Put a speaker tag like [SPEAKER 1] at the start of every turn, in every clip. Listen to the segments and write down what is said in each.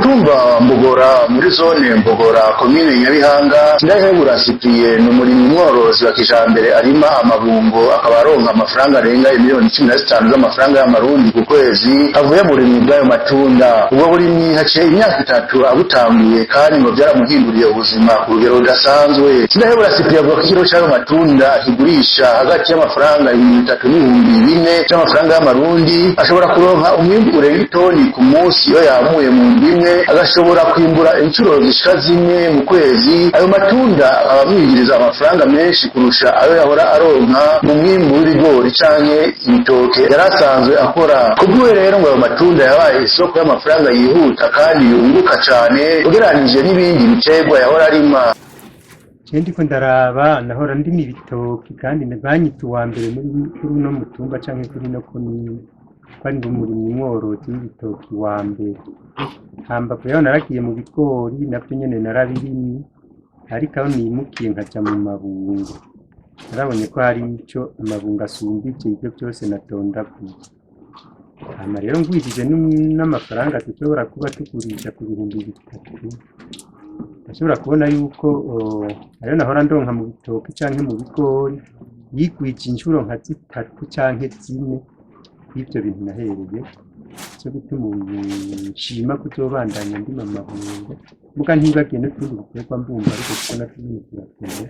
[SPEAKER 1] mutumba Mbogora muri zone Mbogora komine Nyabihanga Ndahebura Cyprien n'umurimyi mworozi wa kijambere arima amabungo akaba aronka amafaranga arenga miliyoni 15 z'amafaranga y'amarundi ku kwezi avuye mu burimyi bw'ayo matunda. Ubwo burimyi haciye imyaka 3 abutanguye kandi ngo byaramuhinduriye ubuzima ku rugero rudasanzwe. Ndahebura Cyprien avuga ko ikiro cy'ayo matunda kigurisha hagati y'amafaranga 3 n'ibihumbi 4 cy'amafaranga y'amarundi, ashobora kuronka umwimbu urenga itoni ku munsi iyo yamuye mu ndimwe, agashobora kwimbura inshuro zishika 4 mu kwezi. Ayo matunda abamwinjiriza amafaranga menshi kurusha ayo yahora aronka mu mwimbu w'ibigori canke ibitoke yarasanzwe akora. Kubwiwe rero ngo ayo matunda yabaye isoko y'amafaranga yihuta kandi yunguka cane ugereranije n'ibindi biterwa yahora arima.
[SPEAKER 2] Ndiko ndaraba nahora ndimi ibitoki kandi banyita uwa mbere muri no mutumba canke kuri no komine, kandi ndi umurimyi mworozi w'ibitoki wa mbere. Hamba kuyo naragiye mu bigori navyo nyene narabirimye, ariko aho nimukiye nkaja mu mabungo narabonye ko hari ico amabungo asumbije ibyo byose natondaguye. Hama rero ngwijije n'amafaranga dushobora kuba tugurisha ku bihumbi 3, ndashobora kubona yuko ayo nahora ndonka mu bitoki canke mu bigori yigwije inshuro nka 3 canke 4 y'ivyo bintu nahereye. Cyo gutuma nshima kuzobandanya ndi mu mabungo muga ntibagiye n'utundi biterwa mbumva ariko kubona tubini turateye.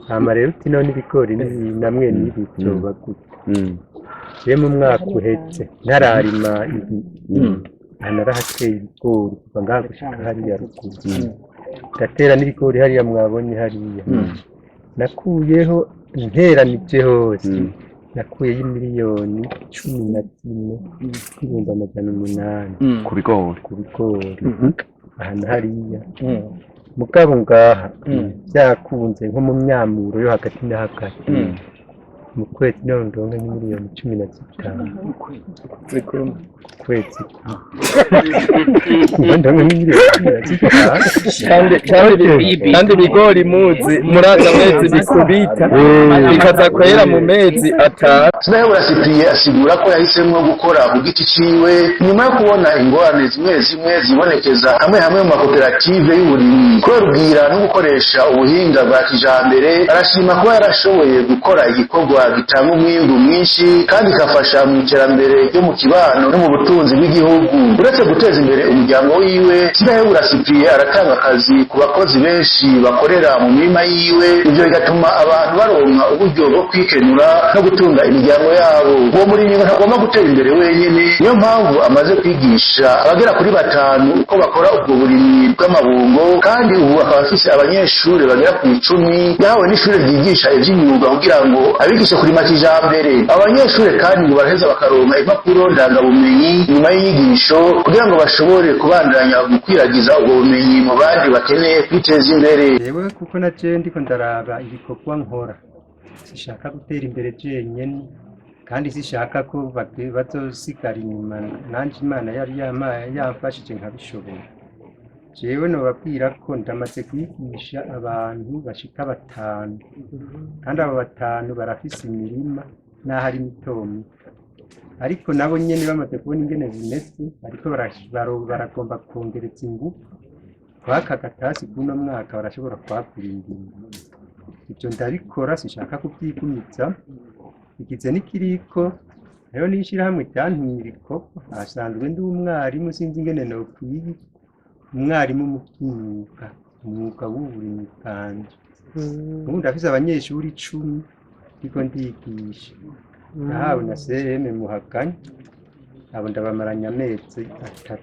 [SPEAKER 2] Hama rero tino n'ibigori namwe n'ibito bagute mu mwaka uhetse ntararima narahateye ibigori kuva ngaha gushika hariya ruguru, ndatera n'ibigori hariya mwabonye hariya. Nakuyeho interanije hose nakuyeho miliyoni 11,800
[SPEAKER 3] ku bigori
[SPEAKER 2] ahantu hariya. Mugabo ngaha byakunze nko mu myamuro yo hagati na hagati mu kwezi ndonga ni miliyoni 15 kwezi
[SPEAKER 4] kandi bigori muzi muraza mwezi bikubita bikaza kwera mu mezi 5.
[SPEAKER 1] Ndahebura Cyprien asigura ko yahisemo gukora ku giti ciwe nyuma yo kubona ingorane zimwe zibonekeza hamwe mu makoperative y'uburimyi. Kubera no gukoresha ubuhinga bwa kijambere, arashima ko yarashoboye gukora igikorwa gitanga umwimbu mwinshi kandi kafasha mu iterambere ryo mu kibano no mu butunzi bw'igihugu. Uretse guteza imbere umuryango wiwe, Ndahebura Cyprien aratanga akazi ku bakozi benshi bakorera mu mirima yiwe, ibyo bigatuma abantu baronka uburyo bwo kwikenura no gutunga imiryango yabo. Uwo murimyi ntagomba gutera imbere wenyene, niyo mpamvu amaze kwigisha abagera kuri 5 uko bakora ubwo burimyi bw'amabungo, kandi ubu akaba afise abanyeshuri bagera ku 10 yahawe n'ishure ryigisha ivy'imyuga kugira ngo abigishe kurima kijambere. Abanyeshuri kandi ngo baraheza bakaronka impapuro ndangabumenyi nyuma y'inyigisho kugira ngo bashobore kubandanya gukwiragiza ubwo bumenyi mu bandi bakeneye kwiteza imbere.
[SPEAKER 2] Yewe kuko naje ndiko ndaraba ibikorwa nkora, sishaka gutera imbere jenyene kandi sishaka ko bazosigara inyuma, nanje Imana yari yamfashije nkabishobora. Jewe nobabwira ko ndamaze kwigisha abantu bashika 5, kandi abo 5 barafise imirima n'aho ari mitomi, ariko nabo nyene bamaze kubona ingene bimeze ariko baragomba kongereza ingufu. Kwaka gatasi kuno mwaka barashobora kwagura indimo. Ibyo ndabikora sishaka kubyigumiza, igize n'ikiriko rero nishira hamwe cyantiriko asanzwe ndi umwarimu sinzi ingene no kwiga umwarimu mu mwuga w'uburimyi kandi ubu ndafise abanyeshuri 10 ndiko ndigisha. Nahawe na CM Muhaganya, abo ndabamaranya amezi 3.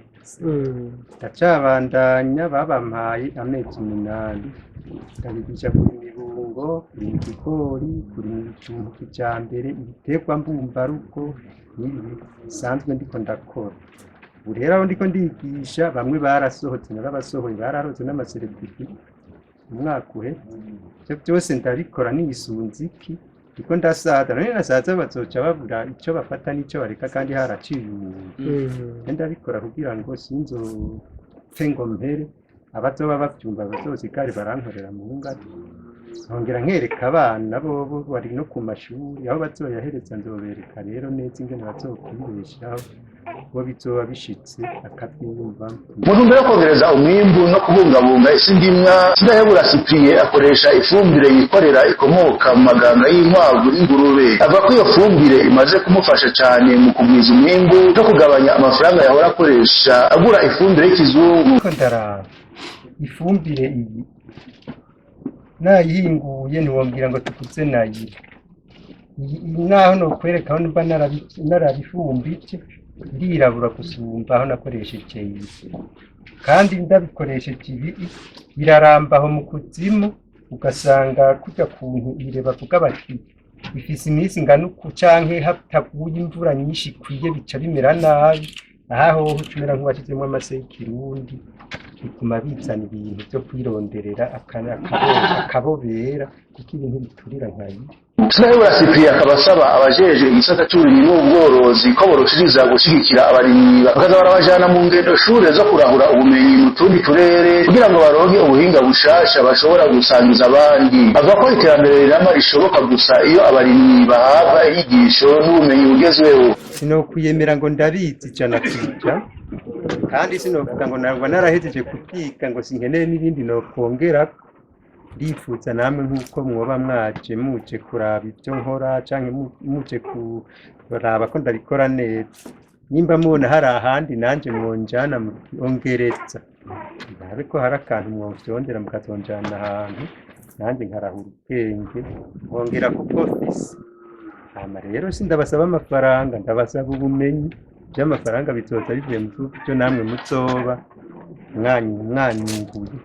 [SPEAKER 2] Ndacabandanya babampaye amezi 8 ndabigisha kuri ibirungo, kuri ibigori, kuri ibijumbu kijambere, ibiterwa mbumbarugo n'ibi bisanzwe ndiko ndakora. Ubu rero aho ndiko ndigisha bamwe barasohotse n'abasohoye bararoze n'amasertifika umwaka uhetse. Ivyo byose ndabikora n'isunziki ndiko ndasaza, none nasaza bazoca babura ico bafata n'ico bareka kandi haraciye umuntu. Ndabikora kugira ngo sinzopfe ngo mpere, abazoba bavyumva bazozigare barankorera mu ngati. Nkongera nkereka abana bobo bari no ku mashuri aho bazoyahereza, nzobereka rero neza ingene bazokwibeshaho uwo bizoba bishitse akabyumva.
[SPEAKER 1] Mu ntumbero yo kongereza umwimbu no kubungabunga isi ndimwa, Sindayebura Cyprien akoresha ifumbire yikorera ikomoka mu maganga y'inkwavu n'ingurube. Avuga ko iyo fumbire imaze kumufasha cyane mu kugwiza umwimbu no kugabanya amafaranga yahora akoresha agura ifumbire y'ikizungu.
[SPEAKER 2] Ndaraba ifumbire iyi nayihinguye ntiwambwira ngo tukuze nayira naho nokwereka aho mba narabifumbije irirabura gusumba aho nakoresheje iyi, kandi ndabikoresheje ibi birarambaho mu kuzimu, ugasanga kurya kuntu ireba kuga bati ifise iminsi ingana uku canke hataguye imvura nyinshi ikwiye bica bimera nabi, aho ucumera nk'uwashizemwo amase y'ikirundi bituma bizana ibintu byo kwironderera akabobera kuko ibintu biturira nkayi.
[SPEAKER 1] Sindayebura Cyprien akaba asaba abajeje igisata c'uburimyi n'ubworozi ko boroshiriza gushigikira abarimyi bakaza barabajana mu ngendo shure zo kurahura ubumenyi mu tundi turere kugira ngo baronke ubuhinga bushasha bashobora gusangiza abandi. Avuga ko iterambere rirama rishoboka gusa iyo abarimyi bahabwa inyigisho n'ubumenyi bugezweho.
[SPEAKER 2] Sinokwiyemera ngo ndabizi ijana kw'ijana, kandi sinovuga ngo ntabwo narahejeje kubyiga ngo sinkeneye n'ibindi nokongerako. Ndifuza namwe nk'uko mwoba muje kuraba ibyo nkora canke muje kuraba ko ndabikora neza, nimba mubona hari ahandi nanje mwonjana ongereza, ndabe ko hari akantu mwovyondera mukazonjana ahantu nanje nkarahura ubwenge mwongera kuko mfise. Hama rero sindabasaba amafaranga, ndabasaba ubumenyi. Vy'amafaranga bizoza bivuye mu byo namwe muzoba mwanyunguye.